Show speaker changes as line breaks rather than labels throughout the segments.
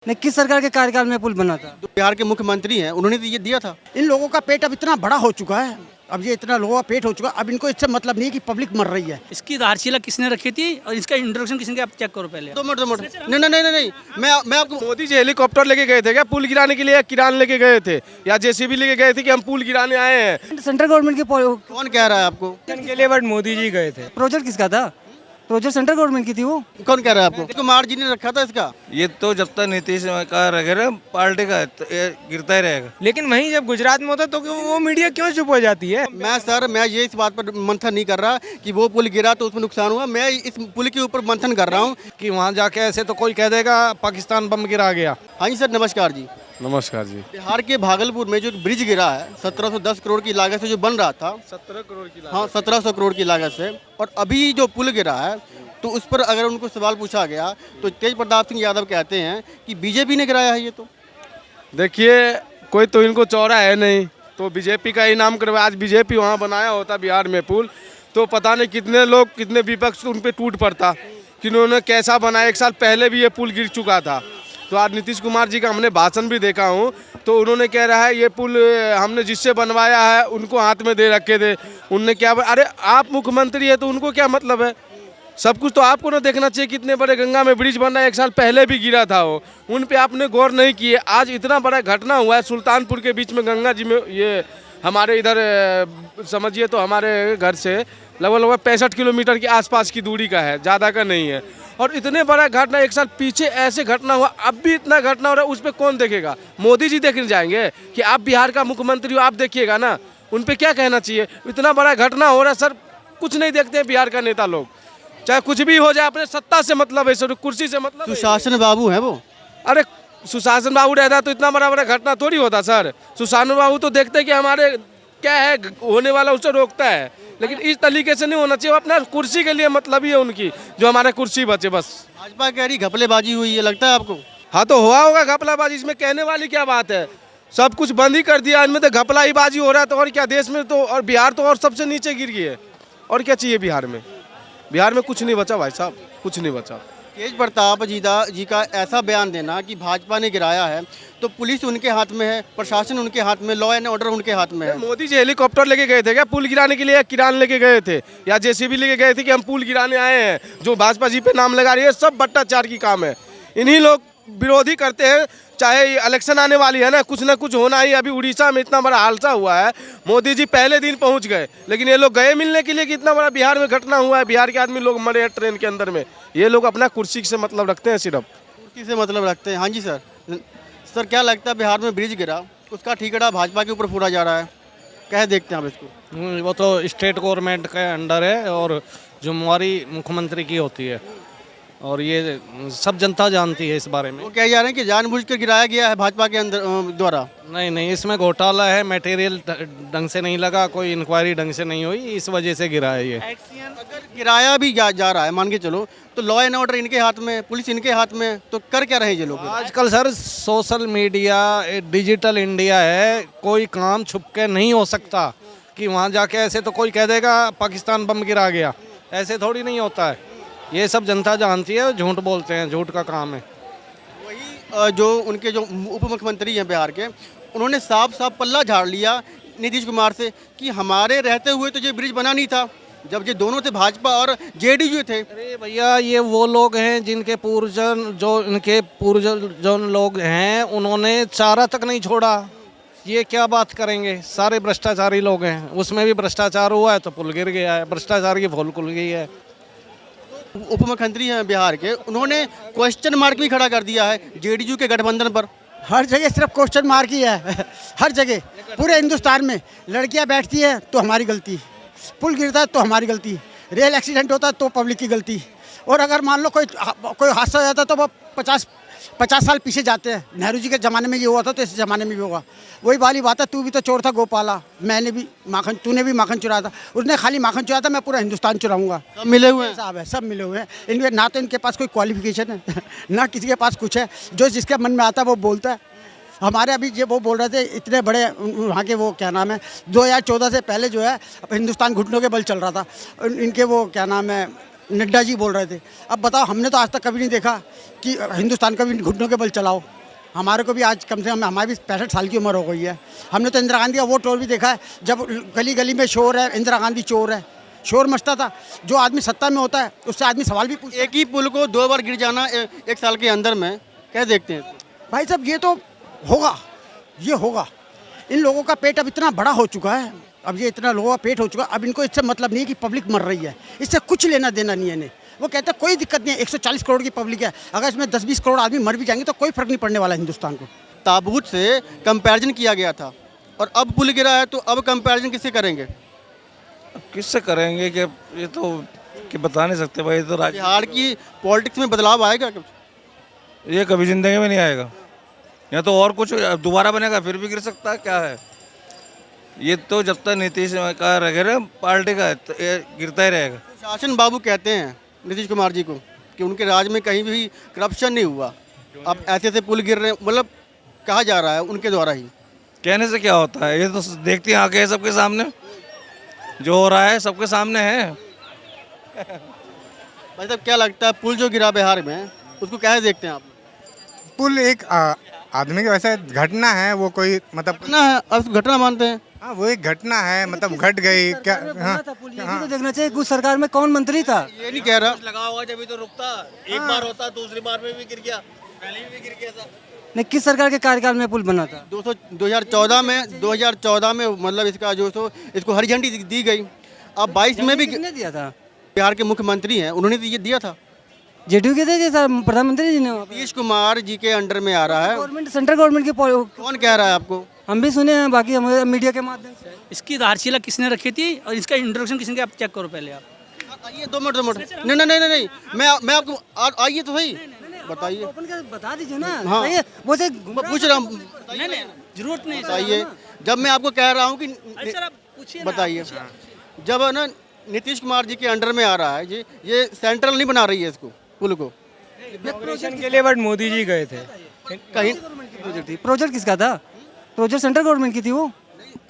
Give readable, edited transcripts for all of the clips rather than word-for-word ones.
नहीं, किस सरकार के कार्यकाल में पुल बना था?
जो बिहार के मुख्यमंत्री हैं उन्होंने तो ये दिया था।
इन लोगों का पेट अब इतना बड़ा हो चुका है, अब ये इतना लोगों का पेट हो चुका है, अब इनको इससे मतलब नहीं है कि पब्लिक मर रही है।
इसकी आधारशिला किसने रखी थी और इसका इंट्रोडक्शन किसने किया, आप चेक करो पहले।
दो मिनट नहीं नहीं नहीं नहीं मैं आपको
मोदी जी हेलीकॉप्टर लेके गए थे क्या पुल गिराने के लिए, या किरान लेके गए थे, या जेसीबी लेके गए थे कि हम पुल गिराने आए हैं?
सेंट्रल गवर्नमेंट के
कौन कह रहा है आपको?
के लिए बट मोदी जी गए थे।
प्रोजेक्ट किसका था? प्रोजेक्ट सेंट्रल गवर्नमेंट की थी वो।
कौन कह रहा है आपको? कुमार जी ने रखा था इसका।
ये तो जब तक नीतीश का रहेगा पार्टी का तो ये गिरता ही रहेगा।
लेकिन वहीं जब गुजरात में होता तो वो मीडिया क्यों चुप हो जाती है?
मैं ये इस बात पर मंथन नहीं कर रहा कि वो पुल गिरा तो उसमें नुकसान हुआ। मैं इस पुल के ऊपर मंथन कर रहा हूँ
कि वहाँ जाके ऐसे तो कोई कह देगा पाकिस्तान बम गिरा गया।
हाँ जी सर, नमस्कार जी।
नमस्कार जी।
बिहार के भागलपुर में जो ब्रिज गिरा है 1710 करोड़ की लागत से जो बन रहा था,
17 करोड़ की
हाँ 1700 करोड़ की लागत से, और अभी जो पुल गिरा है तो उस पर अगर उनको सवाल पूछा गया तो तेज प्रताप सिंह यादव कहते हैं कि बीजेपी ने गिराया है। ये तो
देखिए, कोई तो इनको चौरा है नहीं, तो बीजेपी का ही नाम करवा। आज बीजेपी वहाँ बनाया होता बिहार में पुल तो पता नहीं कितने लोग, कितने विपक्ष उन पर टूट पड़ता कि उन्होंने कैसा बनाया। एक साल पहले भी ये पुल गिर चुका था। तो आज नीतीश कुमार जी का हमने भाषण भी देखा हूँ, तो उन्होंने कह रहा है ये पुल हमने जिससे बनवाया है उनको हाथ में दे रखे थे। उनने क्या, अरे आप मुख्यमंत्री है तो उनको क्या मतलब है? सब कुछ तो आपको ना देखना चाहिए। कितने बड़े गंगा में ब्रिज बन रहा है, एक साल पहले भी गिरा था वो, उन पे आपने गौर नहीं किए। आज इतना बड़ा घटना हुआ है सुल्तानपुर के बीच में गंगा जी में, ये हमारे इधर समझिए तो हमारे घर से लगभग 65 किलोमीटर के आसपास की दूरी का है, ज़्यादा का नहीं है। और इतने बड़ा घटना, एक साल पीछे ऐसे घटना हुआ, अब भी इतना घटना हो रहा है, उस पर कौन देखेगा? मोदी जी देखने जाएंगे कि आप बिहार का मुख्यमंत्री हो, आप देखिएगा ना, उन पर क्या कहना चाहिए? इतना बड़ा घटना हो रहा है सर, कुछ नहीं देखते हैं बिहार का नेता लोग। चाहे कुछ भी हो जाए, अपने सत्ता से मतलब है, सर कुर्सी से मतलब है।
सुशासन बाबू है वो।
अरे सुशासन बाबू रहता तो इतना बड़ा घटना थोड़ी होता सर। सुशासन बाबू तो देखते हैं कि हमारे क्या है होने वाला, उसे रोकता है। लेकिन इस तरीके से नहीं होना चाहिए। अपना कुर्सी के लिए मतलब ही है उनकी, जो हमारा कुर्सी बचे बस।
भाजपा कह रही घपलेबाजी हुई है, लगता है आपको?
हाँ तो हुआ होगा घपलाबाजी, इसमें कहने वाली क्या बात है? सब कुछ बंद ही कर दिया, इनमें तो घपला ही बाजी हो रहा है। तो और क्या, देश में तो और बिहार तो और सबसे नीचे गिर गई है। और क्या चाहिए बिहार में? बिहार में कुछ नहीं बचा भाई साहब, कुछ नहीं बचा।
तेज प्रताप जी का ऐसा बयान देना कि भाजपा ने गिराया है, तो पुलिस उनके हाथ में है, प्रशासन उनके हाथ में, लॉ एंड ऑर्डर उनके हाथ में है।
मोदी जी हेलीकॉप्टर लेके गए थे क्या पुल गिराने के लिए, या किरान लेके गए थे, या जेसीबी लेके गए थे कि हम पुल गिराने आए हैं? जो भाजपा जी पे नाम लगा रही है, सब भ्रष्टाचार की काम है। इन्हीं लोग विरोधी करते हैं। चाहे इलेक्शन आने वाली है ना कुछ होना ही। अभी उड़ीसा में इतना बड़ा हादसा हुआ है, मोदी जी पहले दिन पहुंच गए, लेकिन ये लोग गए मिलने के लिए कि इतना बड़ा बिहार में घटना हुआ है, बिहार के आदमी लोग मरे हैं ट्रेन के अंदर में। ये लोग अपना कुर्सी से मतलब रखते हैं, सिर्फ
कुर्सी से मतलब रखते हैं। हाँ जी सर। सर क्या लगता है बिहार में ब्रिज गिरा, उसका ठीकरा भाजपा के ऊपर फोड़ा जा रहा है, कैसे देखते हैं आप इसको?
वो तो स्टेट गवर्नमेंट के अंडर है और जिम्मेवारी मुख्यमंत्री की होती है, और ये सब जनता जानती है इस बारे में।
वो कह जा रहे हैं कि जानबूझकर गिराया गया है भाजपा के अंदर द्वारा।
नहीं, इसमें घोटाला है, मटेरियल ढंग से नहीं लगा, कोई इंक्वायरी ढंग से नहीं हुई, इस वजह से गिरा है ये।
अगर गिराया भी जा रहा है, मान के चलो, तो लॉ एंड ऑर्डर इनके हाथ में, पुलिस इनके हाथ में, तो कर क्या रहे हैं ये लोग?
आजकल sir social media, digital India है, कोई काम छुप के नहीं हो सकता कि वहाँ जाके ऐसे तो कोई कह देगा पाकिस्तान बम गिरा गया। ऐसे थोड़ी नहीं होता है, ये सब जनता जानती है, झूठ बोलते हैं, झूठ का काम है।
वही जो उनके जो उप मुख्यमंत्री हैं बिहार के, उन्होंने साफ पल्ला झाड़ लिया नीतीश कुमार से कि हमारे रहते हुए तो ये ब्रिज बना नहीं था, जब ये दोनों थे भाजपा और जेडीयू थे।
अरे भैया, ये वो लोग हैं जिनके पूर्वजन लोग हैं, उन्होंने चारा तक नहीं छोड़ा। ये क्या बात करेंगे? सारे भ्रष्टाचारी लोग हैं, उसमें भी भ्रष्टाचार हुआ है तो पुल गिर गया है, भ्रष्टाचार की फूल खुल गई है।
उप मुख्यमंत्री हैं बिहार के, उन्होंने क्वेश्चन मार्क भी खड़ा कर दिया है जेडीयू के गठबंधन पर।
हर जगह सिर्फ क्वेश्चन मार्क ही है हर जगह पूरे हिंदुस्तान में। लड़कियां बैठती हैं तो हमारी गलती, पुल गिरता है तो हमारी गलती, रेल एक्सीडेंट होता है तो पब्लिक की गलती, और अगर मान लो कोई हादसा हो जाता है तो वो 50 साल पीछे जाते हैं। नेहरू जी के ज़माने में ये हुआ था तो इस ज़माने में भी होगा। वही वाली बात है, तू भी तो चोर था गोपाला, मैंने भी माखन, तूने भी माखन चुराया था, उसने खाली माखन चुराया था, मैं पूरा हिंदुस्तान चुराऊंगा।
सब मिले हुए हैं
साहब है, सब मिले हुए हैं। इनके ना तो इनके पास कोई क्वालिफिकेशन है ना किसी के पास कुछ है, जो जिसके मन में आता है वो बोलता है। हमारे अभी ये वो बोल रहे थे इतने बड़े वहाँ के, वो क्या नाम है, 2014 से पहले जो है हिंदुस्तान घुटनों के बल चल रहा था। इनके वो क्या नाम है, नड्डा जी बोल रहे थे। अब बताओ, हमने तो आज तक कभी नहीं देखा कि हिंदुस्तान का भी घुटनों के बल चलाओ। हमारे को भी आज कम से कम, हमारी भी 65 साल की उम्र हो गई है। हमने तो इंदिरा गांधी का वो टोर भी देखा है, जब गली गली में शोर है इंदिरा गांधी चोर है, शोर मचता था। जो आदमी सत्ता में होता है उससे आदमी सवाल भी पूछता है।
एक ही पुल को 2 बार गिर जाना एक साल के अंदर में, क्या देखते हैं?
भाई साहब, ये तो होगा, ये होगा। इन लोगों का पेट अब इतना बड़ा हो चुका है, अब ये इतना लोगों का पेट हो चुका है, अब इनको इससे मतलब नहीं है कि पब्लिक मर रही है, इससे कुछ लेना देना नहीं है इन्हें। वो कहते हैं कोई दिक्कत नहीं है, 140 करोड़ की पब्लिक है, अगर इसमें 10-20 करोड़ आदमी मर भी जाएंगे तो कोई फर्क नहीं पड़ने वाला हिंदुस्तान को।
ताबूत से कंपैरिजन किया गया था और अब पुल गिरा है, तो अब कंपैरिजन किससे करेंगे?
अब किससे करेंगे कि ये तो कि बता नहीं सकते भाई, ये तो
बिहार की पॉलिटिक्स में बदलाव आएगा कुछ?
ये कभी ज़िंदगी में नहीं आएगा। या तो और कुछ दोबारा बनेगा फिर भी गिर सकता है, क्या है ये तो। जब तक नीतीश का रहेगा पार्टी का, तो ये गिरता ही रहेगा।
शासन बाबू कहते हैं नीतीश कुमार जी को कि उनके राज में कहीं भी करप्शन नहीं हुआ। अब ऐसे ऐसे पुल गिर रहे हैं, मतलब कहा जा रहा है उनके द्वारा ही।
कहने से क्या होता है, ये तो देखती आंखें हैं सबके सामने, जो हो रहा है सबके सामने है।
भाई साहब, क्या लगता है पुल जो गिरा बिहार में, उसको कैसे देखते हैं आप?
पुल एक आदमी का वैसे घटना है, वो कोई मतलब
घटना है, अब उसको घटना मानते हैं।
हाँ, वो एक घटना है, मतलब घट गई क्या। हाँ,
बना था पुल, ये भी तो देखना चाहिए कुछ सरकार में कौन मंत्री था।
ये नहीं कह रहा।
लगा हुआ जब तो रुकता, एक बार होता, दूसरी बार में भी गिर गया, पहले भी गिर गया था।
नहीं, किस सरकार के कार्यकाल में पुल बना था?
2014 में मतलब इसका जो सो इसको हरी झंडी दी गई। अब 22 में भी
किसने दिया था?
बिहार के मुख्यमंत्री हैं, उन्होंने तो ये दिया था।
जेडीयू के थे प्रधानमंत्री जी ने वहाँ पे।
नीतीश कुमार जी के अंडर में आ रहा है।
गवर्नमेंट, सेंट्रल गवर्नमेंट की
कौन कह रहा है आपको?
हम भी सुने हैं, बाकी हमारे मीडिया के माध्यम से।
इसकी आधारशिला किसने रखी थी और इसका इंट्रोडक्शन किसने किया, आप चेक करो पहले आप।
आइए 2 मिनट। नहीं, मैं आपको आइए तो सही बताइए।
ओपन कर बता दीजिए ना।
हाँ।
सही है, वो से
मैं पूछ रहा हूँ,
नहीं, जरूरत नहीं।
बताइए। जब मैं आपको कह रहा हूँ कि
अरे सर, आप पूछिए ना,
बताइए, जब है ना नीतीश कुमार जी के अंडर में आ रहा है जी, ये सेंट्रल नहीं बना रही है इसको, पुल को।
इनॉग्रेशन के लिए बट मोदी जी गए थे।
कहीं
प्रोजेक्ट थी, प्रोजेक्ट किसका था? प्रोजेक्ट सेंट्रल गवर्नमेंट की थी वो।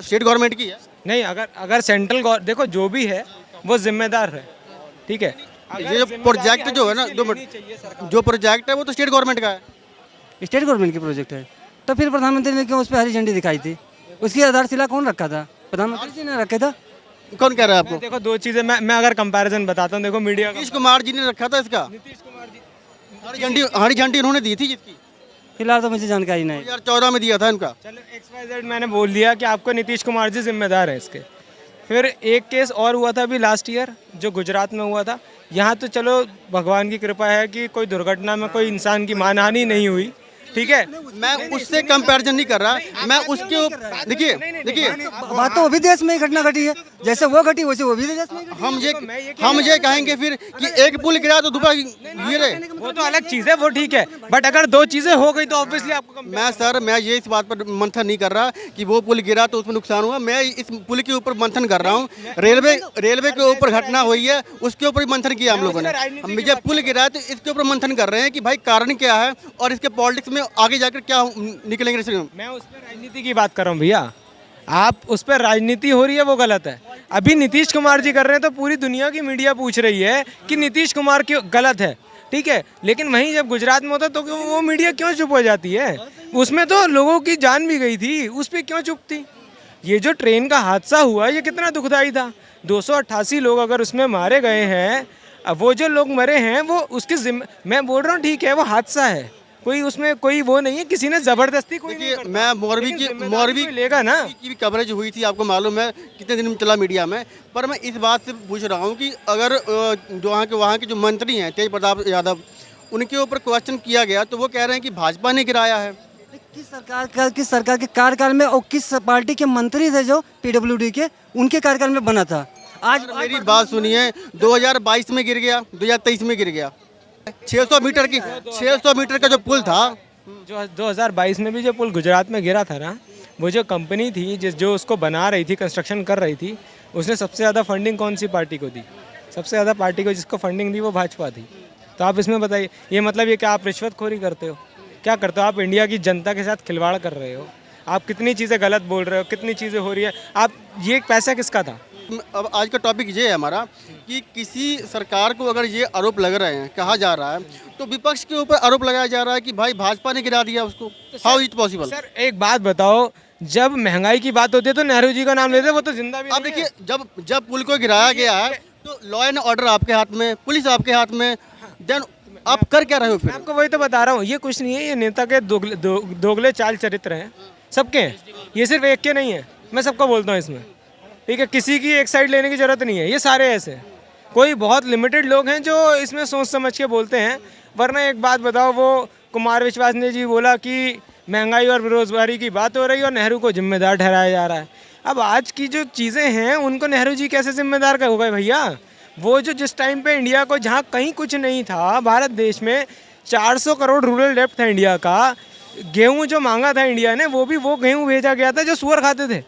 स्टेट गवर्नमेंट की है।
नहीं, अगर सेंट्रल देखो जो भी है वो जिम्मेदार है, ठीक है।
ये जो प्रोजेक्ट जो है ना, 2 मिनट, जो प्रोजेक्ट है वो तो स्टेट गवर्नमेंट का है।
स्टेट गवर्नमेंट की प्रोजेक्ट है, तो फिर प्रधानमंत्री ने क्यों उस पर हरी झंडी दिखाई थी? उसकी आधारशिला कौन रखा था? प्रधानमंत्री जी ने रखा था।
कौन कह रहा है आपको?
देखो दो चीज़ें मैं अगर कंपैरिजन बताता हूँ, देखो मीडिया
नीतीश कुमार जी ने रखा था इसका। हरी झंडी उन्होंने दी थी जिसकी
फिलहाल तो मुझे जानकारी नहीं।
2014 में दिया था इनका।
चलो XYZ मैंने बोल दिया कि आपको नीतीश कुमार जी जिम्मेदार है इसके। फिर एक केस और हुआ था अभी लास्ट ईयर, जो गुजरात में हुआ था। यहाँ तो चलो भगवान की कृपा है कि कोई दुर्घटना में कोई इंसान की मानहानि नहीं हुई, ठीक है।
मैं उससे कंपैरिजन नहीं कर रहा, मैं उसके ऊपर देखिए
बात तो वो भी देश में ही घटना घटी है, जैसे वो घटी वैसे वो भी देश में घटी।
हम ये कहेंगे फिर कि एक पुल गिरा तो दूसरा गिरे।
वो तो अलग चीज़ है, वो ठीक है, बट अगर दो चीज़ें हो गई तो ऑब्वियसली आपको
मैं ये इस बात पर मंथन नहीं कर रहा कि वो पुल गिरा तो उसमें नुकसान हुआ। मैं इस पुल के ऊपर मंथन कर रहा हूँ। रेलवे के ऊपर घटना हुई है, उसके ऊपर भी मंथन किया हम लोगों ने। हम जब पुल गिरा है तो इसके ऊपर मंथन कर रहे हैं कि भाई कारण क्या है और इसके पॉलिटिक्स में आगे जाकर क्या निकलेंगे।
मैं उस पर राजनीति की बात कर रहा हूँ भैया, आप उस पर राजनीति हो रही है वो गलत है। अभी नीतीश कुमार जी कर रहे हैं तो पूरी दुनिया की मीडिया पूछ रही है कि नीतीश कुमार क्यों गलत है, ठीक है। लेकिन वहीं जब गुजरात में होता तो वो मीडिया क्यों चुप हो जाती है? उसमें तो लोगों की जान भी गई थी, उस पर क्यों चुप थी? ये जो ट्रेन का हादसा हुआ ये कितना दुखदाई था। 288 लोग अगर उसमें मारे गए हैं, अब वो जो लोग मरे हैं वो उसकी मैं बोल रहा हूँ ठीक है वो हादसा है, कोई उसमें कोई वो नहीं है, किसी ने जबरदस्ती कोई नहीं करता।
मैं मौरवी
लेगा ना
की भी कवरेज हुई थी, आपको मालूम है कितने दिन में चला मीडिया में। पर मैं इस बात से पूछ रहा हूँ कि अगर जो वहाँ के जो मंत्री हैं तेज प्रताप यादव, उनके ऊपर क्वेश्चन किया गया तो वो कह रहे हैं कि भाजपा ने गिराया है।
किस सरकार के कार्यकाल में और किस पार्टी के मंत्री थे जो PWD के, उनके कार्यकाल में बना था? आज
मेरी बात सुनिए, 2022 में गिर गया, 2023 में गिर गया। 600 मीटर का जो पुल था,
जो 2022 में भी जो पुल गुजरात में गिरा था ना, वो जो कंपनी थी जो उसको बना रही थी, कंस्ट्रक्शन कर रही थी, उसने सबसे ज़्यादा फंडिंग कौन सी पार्टी को दी? सबसे ज़्यादा पार्टी को जिसको फंडिंग दी वो भाजपा थी। तो आप इसमें बताइए, ये मतलब ये क्या आप रिश्वतखोरी करते हो? क्या करते हो आप? इंडिया की जनता के साथ खिलवाड़ कर रहे हो। आप कितनी चीज़ें गलत बोल रहे हो, कितनी चीज़ें हो रही है। आप ये पैसा किसका था?
अब आज का टॉपिक ये है हमारा कि किसी सरकार को अगर ये आरोप लग रहे हैं, कहा जा रहा है, तो विपक्ष के ऊपर आरोप लगाया जा रहा है कि भाई भाजपा ने गिरा दिया उसको। How is possible?
सर एक बात बताओ, जब महंगाई की बात होती है तो नेहरू जी का नाम लेते हैं, वो तो जिंदा भी
आप
नहीं है।
देखिए, जब पुल को गिराया गया है तो लॉ एंड ऑर्डर आपके हाथ में, पुलिस आपके हाथ में, देन आप कर क्या रहे हो
मैं
फिर?
आपको वही तो बता रहा हूँ, ये कुछ नहीं है, ये नेता के दोगले चाल चरित्र हैं, सबके हैं, ये सिर्फ एक के नहीं है, मैं सबको बोलता हूँ इसमें, ठीक है। किसी की एक साइड लेने की जरूरत नहीं है, ये सारे ऐसे हैं। कोई बहुत लिमिटेड लोग हैं जो इसमें सोच समझ के बोलते हैं, वरना एक बात बताओ, वो कुमार विश्वास ने जी बोला कि महंगाई और बेरोजगारी की बात हो रही है और नेहरू को जिम्मेदार ठहराया जा रहा है। अब आज की जो चीज़ें हैं उनको नेहरू जी कैसे जिम्मेदार हो गए भैया? वो जो जिस टाइम पे इंडिया को, जहाँ कहीं कुछ नहीं था, भारत देश में 400 करोड़ रूरल डेप्थ था इंडिया का, गेहूँ जो मांगा था इंडिया ने, वो भी वो गेहूँ भेजा गया था जो सुअर खाते थे।